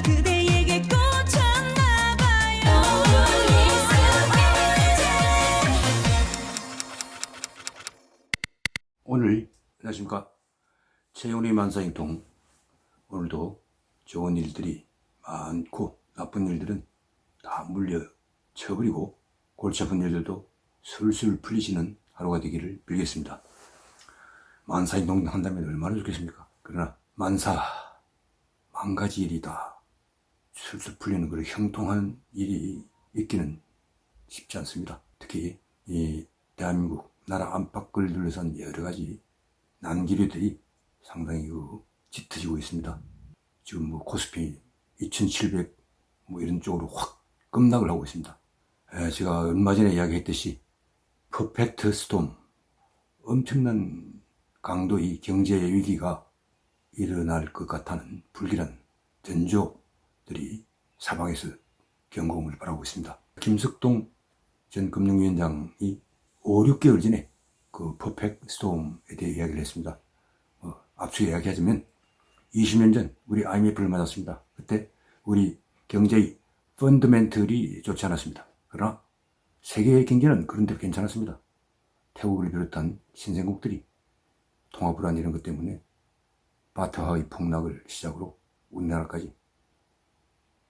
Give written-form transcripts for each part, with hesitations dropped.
그대에게 꽂혔나봐요. 오늘 안녕하십니까, 최영훈의 만사행통. 오늘도 좋은 일들이 많고 나쁜 일들은 다 물려쳐버리고 골치 아픈 일들도 술술 풀리시는 하루가 되기를 빌겠습니다. 만사행동 한다면 얼마나 좋겠습니까? 그러나 만 가지 일이 다 술술 풀리는 그런 형통한 일이 있기는 쉽지 않습니다. 특히 이 대한민국 나라 안팎을 둘러싼 여러 가지 난기류들이 상당히 짙어지고 있습니다. 지금 코스피 2700 이런 쪽으로 확 급락을 하고 있습니다. 제가 얼마 전에 이야기했듯이 퍼펙트 스톰, 엄청난 강도의 경제 위기가 일어날 것 같다는 불길한 전조들이 사방에서 경고음을 발하고 있습니다. 김석동 전 금융위원장이 5, 6개월 전에 그 퍼펙트 스톰에 대해 이야기를 했습니다. 앞서 이야기하자면 20년 전 우리 IMF를 맞았습니다. 그때 우리 경제의 펀더멘털이 좋지 않았습니다. 그러나 세계의 경제는 그런대로 괜찮았습니다. 태국을 비롯한 신생국들이 통화불안 이런 것 때문에 바트화의 폭락을 시작으로 우리나라까지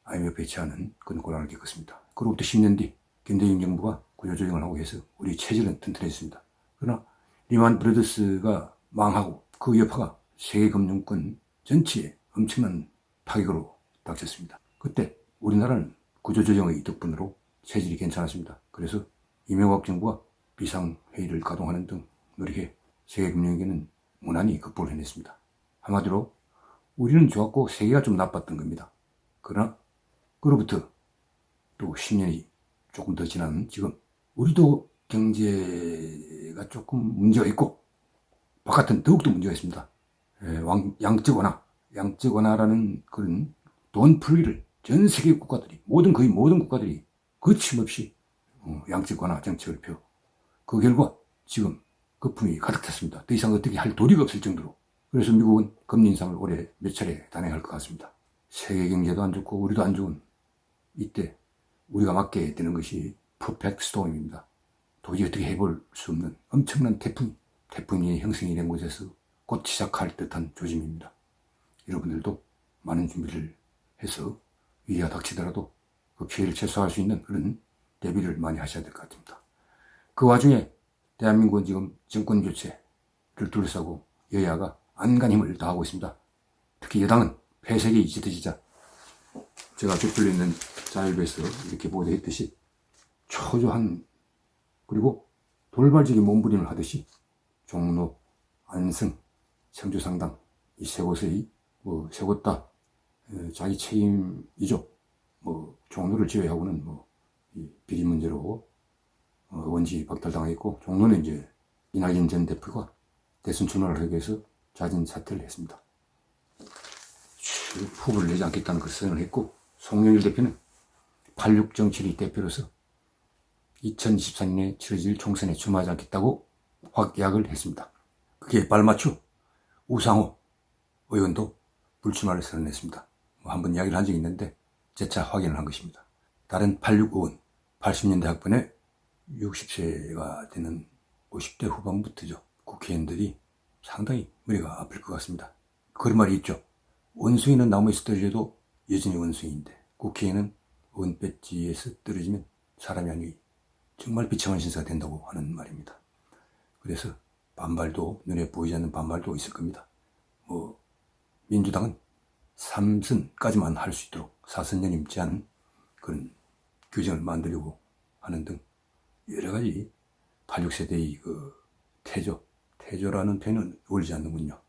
IMF에 처하는 그런 곤란을 겪었습니다. 그로부터 10년 뒤 김대중 정부가 구조조정을 하고 해서 우리 체질은 튼튼했습니다. 그러나 리만 브라더스가 망하고 그 여파가 세계금융권 전체에 엄청난 타격으로 닥쳤습니다. 그때 우리나라는 구조조정의 덕분으로 체질이 괜찮았습니다. 그래서 이명박 정부가 비상회의를 가동하는 등 노력해 세계금융위기는 무난히 극복을 해냈습니다. 한마디로 우리는 좋았고 세계가 좀 나빴던 겁니다. 그러나 그로부터 또 10년이 조금 더 지난 지금 우리도 경제가 조금 문제가 있고 바깥은 더욱더 문제가 있습니다. 양적 완화라는 그런 돈 풀기를 전 세계 국가들이 거의 모든 국가들이 거침없이 양적 완화 정책을 펴 그 결과 지금 거품이 가득 찼습니다. 더 이상 어떻게 할 도리가 없을 정도로. 그래서 미국은 금리 인상을 올해 몇 차례 단행할 것 같습니다. 세계 경제도 안 좋고 우리도 안 좋은 이때 우리가 맞게 되는 것이 퍼펙트 스톰입니다. 도저히 어떻게 해볼 수 없는 엄청난 태풍이 형성이 된 곳에서 곧 시작할 듯한 조짐입니다. 여러분들도 많은 준비를 해서 위기가 닥치더라도 그 피해를 최소화할 수 있는 그런 대비를 많이 하셔야 될 것 같습니다. 그 와중에 대한민국은 지금 정권 교체를 둘러싸고 여야가 안간 힘을 다하고 있습니다. 특히 여당은 폐색이 짙어지자 제가 곁들여 있는 자율배에서 이렇게 보도했듯이 초조한 그리고 돌발적인 몸부림을 하듯이 종로, 안성, 청주상당 이 세 곳의 세 곳 다 자기 책임이죠. 종로를 제외하고는 이 비리 문제로 원지 박탈당했고, 종로는 이제 이낙연 전 대표가 대선 출마를 하기 위해서 자진 사퇴를 했습니다. 후보를 내지 않겠다는 그 선언을 했고, 송영길 대표는 86 정치리 대표로서 2024년에 치러질 총선에 출마하지 않겠다고 확약을 했습니다. 그게 발맞춰 우상호 의원도 불출마를 선언했습니다. 한번 이야기를 한 적이 있는데 재차 확인을 한 것입니다. 다른 86 의원, 80년대 학번에 60세가 되는 50대 후반부터죠. 국회의원들이 상당히 머리가 아플 것 같습니다. 그런 말이 있죠. 원숭이는 나무에서 떨어져도 여전히 원숭이인데 국회의원은 의원 배지에서 떨어지면 사람이 아니 정말 비참한 신세가 된다고 하는 말입니다. 그래서 반발도, 눈에 보이지 않는 반발도 있을 겁니다. 민주당은 3선까지만 할 수 있도록 4선 연임 제한 그런 규정을 만들려고 하는 등 여러 가지 86세대의 태조라는 표현은 어울리지 않는군요.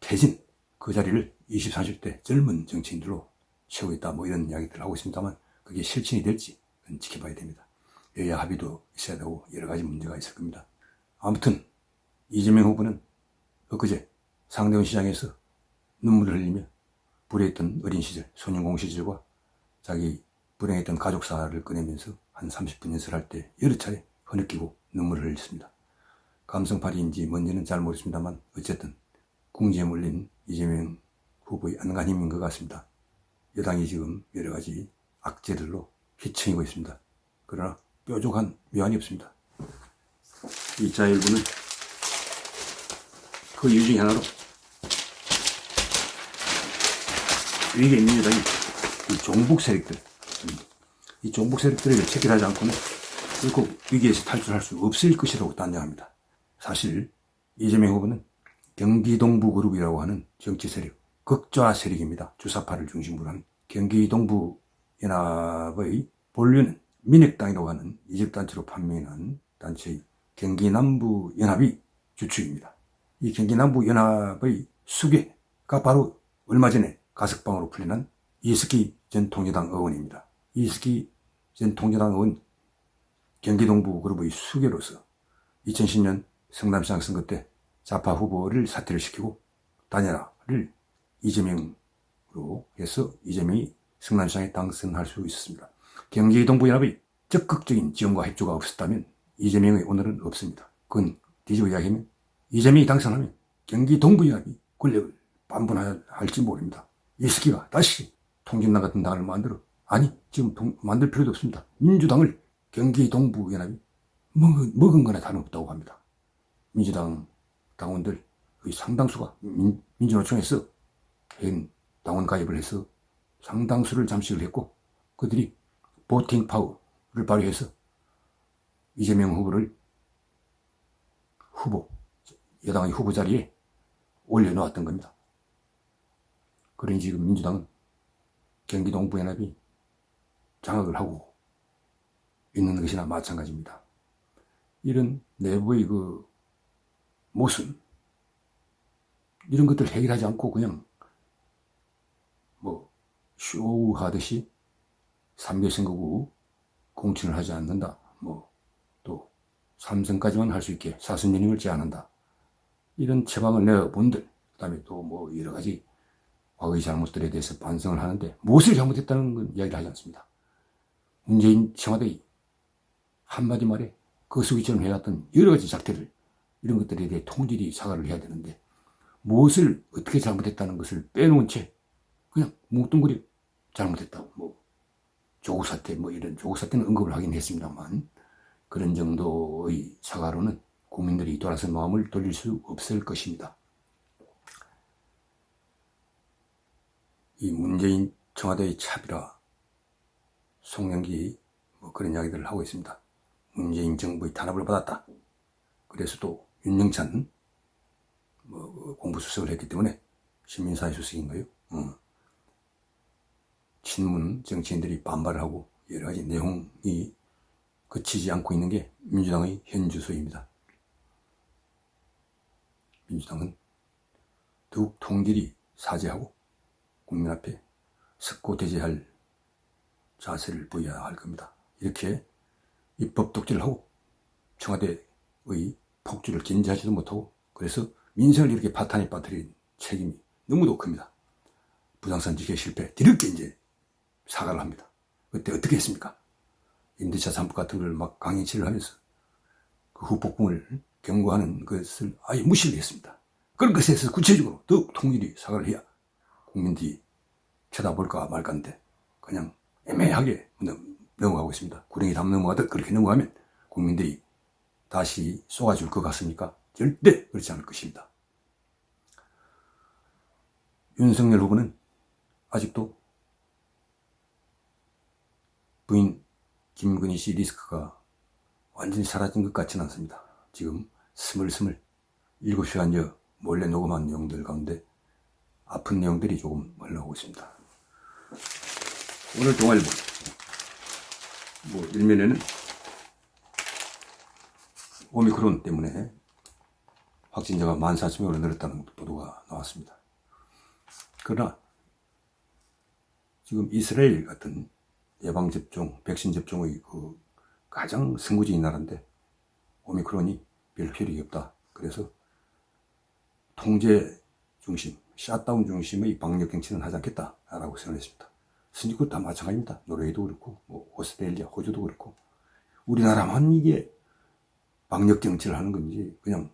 태진, 그 자리를 20, 30대 젊은 정치인들로 채우고 있다, 이런 이야기들을 하고 있습니다만 그게 실천이 될지 그건 지켜봐야 됩니다. 여야 합의도 있어야 되고 여러 가지 문제가 있을 겁니다. 아무튼 이재명 후보는 엊그제 상대원 시장에서 눈물을 흘리며 불행했던 어린 시절, 소년공 시절과 자기 불행했던 가족사를 꺼내면서 한 30분 연설할 때 여러 차례 흐느끼고 눈물을 흘렸습니다. 감성팔이인지 뭔지는 잘 모르겠습니다만 어쨌든 궁지에 몰린 이재명 후보의 안간힘인 것 같습니다. 여당이 지금 여러 가지 악재들로 휘청이고 있습니다. 그러나 뾰족한 묘안이 없습니다. 이 자율부는 그 이유 중에 하나로 위기에 있는 여당이 이 종북 세력들, 이 종북 세력들을 체결하지 않고는 결국 위기에서 탈출할 수 없을 것이라고 단정합니다. 사실 이재명 후보는 경기동부 그룹이라고 하는 정치 세력, 극좌 세력입니다. 주사파를 중심으로 하는 경기동부 연합의 본류는 민핵당이라고 하는 이적단체로 판명한 단체의 경기남부 연합이 주축입니다. 이 경기남부 연합의 수괴가 바로 얼마 전에 가석방으로 풀려난 이석기 전 통일당 의원입니다. 이석기 전 통일당 의원 경기동부 그룹의 수괴로서 2010년 성남시장 선거 때 좌파 후보를 사퇴를 시키고 단일화를 이재명으로 해서 이재명이 성남시장에 당선할 수 있었습니다. 경기동부연합의 적극적인 지원과 협조가 없었다면 이재명의 오늘은 없습니다. 그건 뒤집어 이야기하면 이재명이 당선하면 경기동부연합이 권력을 반분할지 모릅니다. 이석기가 다시 통진당 같은 당을 만들어, 아니 지금 만들 필요도 없습니다. 민주당을 경기동부연합이 먹은 거나 다름없다고 합니다. 민주당 당원들의 상당수가 민주노총에서 해인 당원 가입을 해서 상당수를 잠식을 했고, 그들이 보팅 파워를 발휘해서 이재명 후보를 여당의 후보 자리에 올려놓았던 겁니다. 그러니 지금 민주당은 경기동부연합이 장악을 하고 있는 것이나 마찬가지입니다. 이런 내부의 그 모순, 이런 것들 해결하지 않고 그냥 뭐 쇼하듯이 3개 선거 후 공천을 하지 않는다, 뭐 또 3선까지만 할 수 있게 4선 연임을 제한한다, 이런 처방을 내어본들, 그 다음에 또 뭐 여러 가지 과거의 잘못들에 대해서 반성을 하는데 무엇을 잘못했다는 건 이야기를 하지 않습니다. 문재인 청와대의 한마디 말에 거수기처럼 해왔던 여러 가지 작태들, 이런 것들에 대해 통질이 사과를 해야 되는데 무엇을 어떻게 잘못했다는 것을 빼놓은 채 그냥 뭉뚱그려 잘못했다, 뭐 조국 사태, 뭐 이런 조국 사태는 언급을 하긴 했습니다만 그런 정도의 사과로는 국민들이 돌아서 마음을 돌릴 수 없을 것입니다. 이 문재인 청와대의 차비라 송영기 뭐 그런 이야기들을 하고 있습니다. 문재인 정부의 탄압을 받았다. 그래서 또 윤영찬 뭐 공부수석을 했기 때문에 시민사회 수석인가요? 친문 정치인들이 반발을 하고 여러 가지 내용이 그치지 않고 있는 게 민주당의 현 주소입니다. 민주당은 더욱 통질이 사죄하고 국민 앞에 석고대죄할 자세를 보여야 할 겁니다. 이렇게 입법 독재를 하고 청와대의 폭주를 견제하지도 못하고, 그래서 민생을 이렇게 파탄에 빠뜨린 책임이 너무도 큽니다. 부동산 지개 실패 뒤늦게 이제 사과를 합니다. 그때 어떻게 했습니까? 임대차 3법 같은 걸 막 강행치를 하면서 그 후폭풍을 경고하는 것을 아예 무시를 했습니다. 그런 것에 대해서 구체적으로 더욱 통일이 사과를 해야 국민들이 쳐다볼까 말까인데 그냥 애매하게 넘어가고 있습니다. 구렁이 담 넘어가듯 그렇게 넘어가면 국민들이 다시 쏘아줄 것 같습니까? 절대 그렇지 않을 것입니다. 윤석열 후보는 아직도 부인 김건희 씨 리스크가 완전히 사라진 것 같지는 않습니다. 지금 스물스물 7시간여 몰래 녹음한 내용들 가운데 아픈 내용들이 조금 흘러오고 있습니다. 오늘 동아일보 뭐 일면에는 오미크론 때문에 확진자가 14,000명으로 늘었다는 보도가 나왔습니다. 그러나 지금 이스라엘 같은 예방접종, 백신 접종의 그 가장 선구지인 나라인데 오미크론이 별 효력이 없다. 그래서 통제 중심, 샷다운 중심의 방역 정치는 하지 않겠다라고 선언했습니다. 선진국 다 마찬가지입니다. 노르웨이도 그렇고, 뭐 오스트레일리아, 호주도 그렇고, 우리나라만 이게 방역 정치를 하는 건지 그냥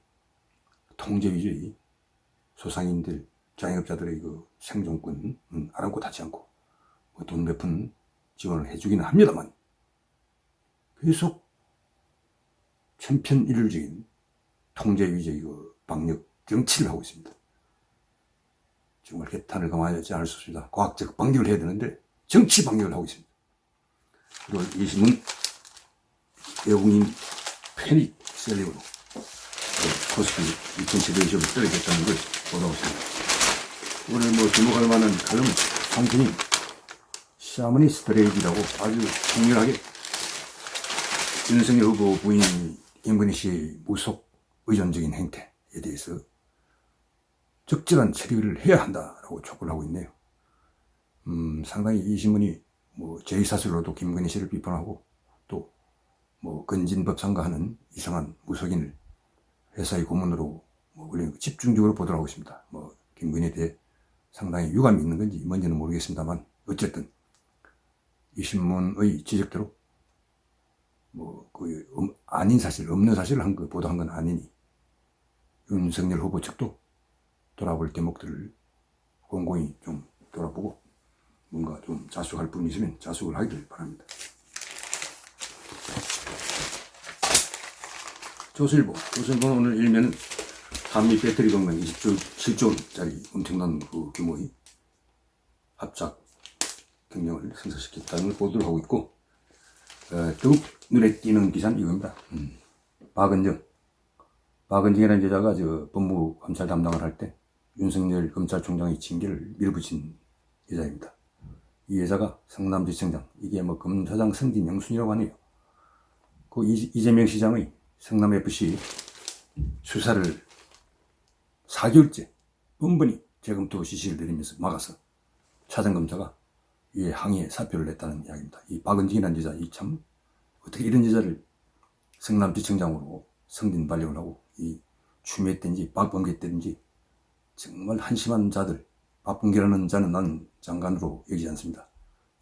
통제 위주의 소상인들, 자영업자들의 그 생존권 아랑곳하지 않고 돈 몇 푼 지원을 해주기는 합니다만 계속 천편일률적인 통제 위주의 그 방역 정치를 하고 있습니다. 정말 개탄을 감하지 않을 수 없습니다. 과학적 방역을 해야 되는데 정치 방역을 하고 있습니다. 그리고 이 신문 외국인 패닉 셀리브로 코스피 2012년에 떨어졌다는 걸 보도하고 있습니다. 오늘 뭐 주목할 만한 칼럼은 한편이 샤머니스트 레이디라고 아주 강렬하게 윤석열 후보 부인 김건희 씨의 무속 의존적인 행태에 대해서 적절한 처리를 해야 한다라고 촉구를 하고 있네요. 상당히 이 신문이 뭐 제2사설로도 김건희 씨를 비판하고 또 뭐 건진법상과 하는 이상한 무속인을 회사의 고문으로 뭐 집중적으로 보도를 하고 있습니다. 뭐 김건희에 대해 상당히 유감이 있는 건지 뭔지는 모르겠습니다만 어쨌든 이 신문의 지적대로 뭐 그 아닌 사실, 없는 사실을 보도한 건 아니니 윤석열 후보 측도 돌아볼 대목들을 곰곰이 좀 돌아보고 뭔가 좀 자숙할 분이 있으면 자숙을 하기를 바랍니다. 조선일보는 오늘 일면은 한미 배터리 동맹 27조 원짜리 엄청난 그 규모의 합작 경쟁을 성사시켰다는 걸 보도를 하고 있고, 더욱 눈에 띄는 기사는 이겁니다. 박은정이라는 여자가 법무 검찰 담당을 할 때 윤석열 검찰총장의 징계를 밀어붙인 여자입니다. 이 여자가 성남지청장, 이게 뭐 검사장 승진 영순이라고 하네요. 그 이재명 시장의 성남FC 수사를 4개월째 번번이 재검토 지시를 내리면서 막아서 차장검사가 이에 항의에 사표를 냈다는 이야기입니다. 이 박은정이라는 여자, 이 참 어떻게 이런 여자를 성남지청장으로 승진 발령을 하고 이 추미애든지 박범계든지 정말 한심한 자들, 박범계라는 자는 난 장관으로 여기지 않습니다.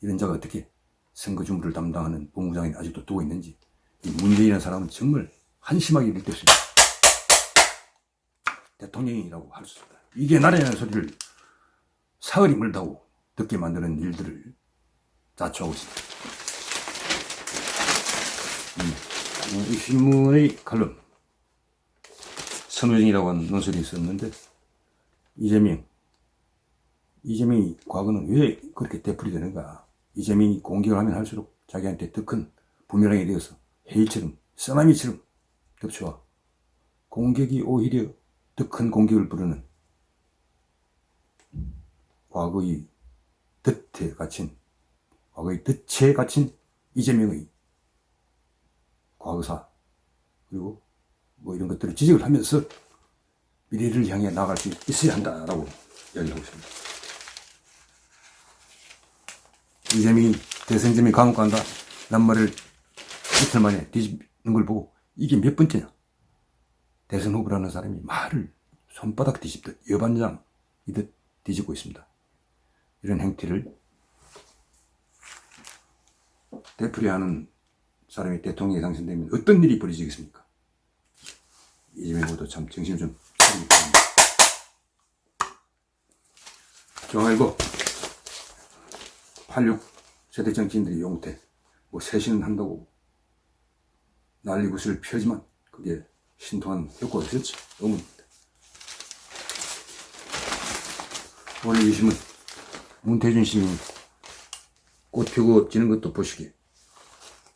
이런 자가 어떻게 선거 준비를 담당하는 본부장이 아직도 두고 있는지, 이 문재인이라는 사람은 정말 한심하게 일대없습니다 대통령이라고 할 수 없다. 이게 나라라는 소리를 사흘이 멀다고 듣게 만드는 일들을 자초하고 있습니다. 이 신문의 칼럼, 선우정이라고 하는 논설이 있었는데, 이재명이 과거는 왜 그렇게 되풀이 되는가. 이재명이 공격을 하면 할수록 자기한테 더 큰 부메랑이 되어서 해일처럼, 쓰나미처럼 덮쳐와 공격이 오히려 더 큰 공격을 부르는 과거의 덫에 갇힌 이재명의 과거사, 그리고 뭐 이런 것들을 지적을 하면서 미래를 향해 나아갈 수 있어야 한다라고 이야기하고 있습니다. 이재명이 대선점이 감옥 간다, 낱말을 이틀 만에 뒤집는 걸 보고 이게 몇 번째냐. 대선 후보라는 사람이 말을 손바닥 뒤집듯 여반장이듯 뒤집고 있습니다. 이런 행태를 되풀이하는 사람이 대통령에 당선되면 어떤 일이 벌어지겠습니까? 이재명 후보도 참 정신을 좀 차리기 바랍니다. 중앙일보 86세대 정치인들이 용태 뭐 쇄신을 한다고 난리구슬을 펴지만 그게 신통한 효과가 있었지. 의문입니다. 오늘 이 신문, 문태준 시인이 꽃 피고 지는 것도 보시기에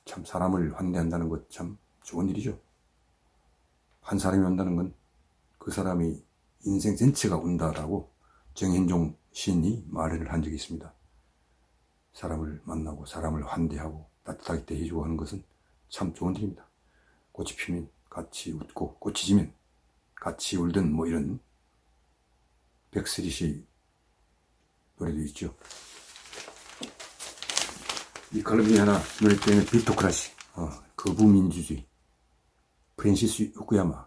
참 사람을 환대한다는 것 참 좋은 일이죠. 한 사람이 온다는 건 그 사람이 인생 전체가 온다라고 정현종 시인이 말을 한 적이 있습니다. 사람을 만나고 사람을 환대하고 따뜻하게 대해주고 하는 것은 참 좋은 일입니다. 꽃이 피면 같이 웃고 꽃이 지면 같이 울던 뭐 이런 백설이 씨 노래도 있죠. 이 칼럼 중에 하나 눈에 띄는 비토크라시, 거부민주주의, 프랜시스 후쿠야마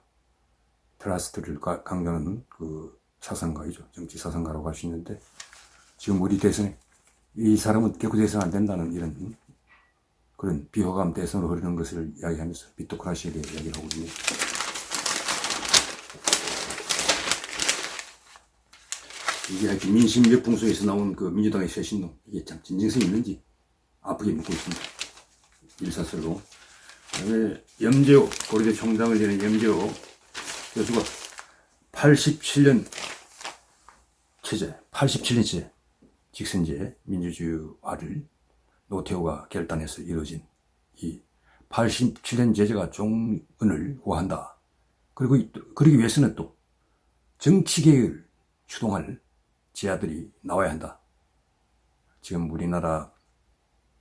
트러스트를 강조하는 그 사상가이죠. 정치 사상가라고 할 수 있는데, 지금 우리 대선에 이 사람은 결코 대선 안 된다는 이런 그런 비호감 대선으로 흐르는 것을 이야기하면서 비토크라시에 대해 이야기를 하고 있습니다. 이게 하여튼 민심 역풍속에서 나온 그 민주당의 쇄신론, 이게 참 진정성이 있는지 아프게 묻고 있습니다. 일사설로. 그다음에 염재호, 고려대 총장을 지낸 염재호 교수가 87년 체제, 87년째 직선제 민주주의화를 노태우가 결단해서 이루어진 이 87년 제재가 종언을 구한다. 그리고 그러기 위해서는 또 정치개혁을 주동할 제아들이 나와야 한다. 지금 우리나라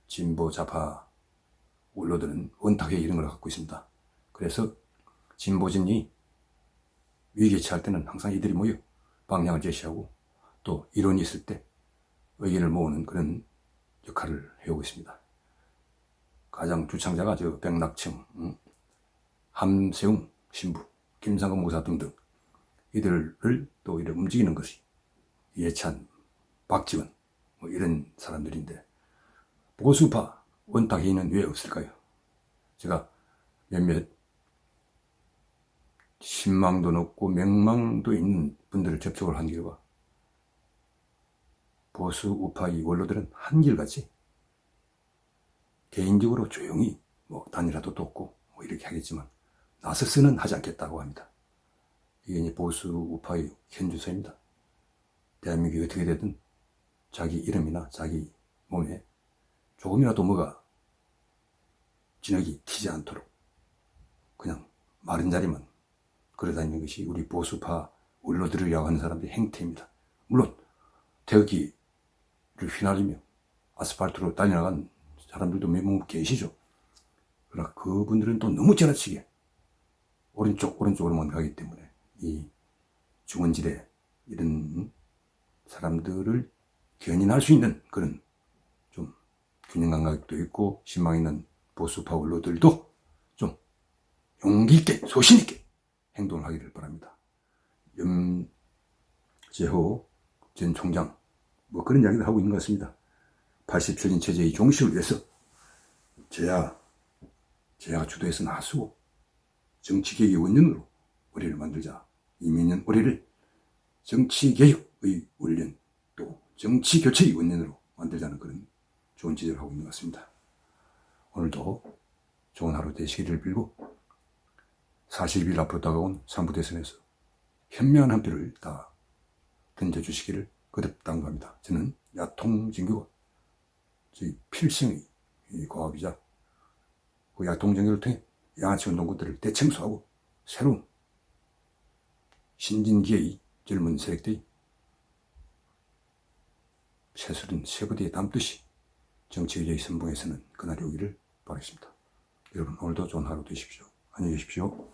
진보 좌파 원로들은 원탁회 이런 걸 갖고 있습니다. 그래서 진보진이 위기에 처할 때는 항상 이들이 모여 방향을 제시하고 또 이론이 있을 때 의견을 모으는 그런 역할을 해오고 있습니다. 가장 주창자가 저 백낙청, 함세웅 신부, 김상건 목사 등등 이들을 또 이렇게 움직이는 것이 이해찬, 박지원 뭐 이런 사람들인데 보수파 원탁회의는 왜 없을까요? 제가 몇몇 신망도 높고 명망도 있는 분들을 접촉을 한 결과 보수 우파의 원로들은 한결같이 개인적으로 조용히 뭐 단일화도 없고 뭐 이렇게 하겠지만 나서서는 하지 않겠다고 합니다. 이게 이제 보수 우파의 현주소입니다. 대한민국이 어떻게 되든 자기 이름이나 자기 몸에 조금이라도 뭐가 진흙이 튀지 않도록 그냥 마른 자리만 걸어다니는 것이 우리 보수파 원로들이라고 하는 사람들의 행태입니다. 물론 태극기를 휘날리며 아스팔트로 달려나간 사람들도 몇 명 계시죠. 그러나 그분들은 또 너무 지나치게 오른쪽으로만 가기 때문에 이 중원지대 이런 사람들을 견인할 수 있는 그런 좀 균형 감각도 있고 신망 있는 보수파 원로들도 좀 용기 있게 소신 있게 행동을 하기를 바랍니다. 염재호 전 총장 뭐 그런 이야기를 하고 있는 것 같습니다. 87년 체제의 종식을 위해서 제야가 주도해서 나서고 정치개혁의 원년으로 우리를 만들자. 이민년 올해를 정치개혁의 원년 또 정치교체의 원년으로 만들자는 그런 좋은 지적을 하고 있는 것 같습니다. 오늘도 좋은 하루 되시기를 빌고 40일 앞으로 다가온 삼부대선에서 현명한 한 표를 다 던져주시기를 거듭 당부합니다. 저는 야통정교가 저희 필승의 과학이자 그 야통정교를 통해 양아치 운동군들을 대청소하고 새로운 신진기의 젊은 세력들이 새술은 쇠부대에 담듯이 정치의제의 선봉에 서는 그날이 오기를 바라겠습니다. 여러분 오늘도 좋은 하루 되십시오. 안녕히 계십시오.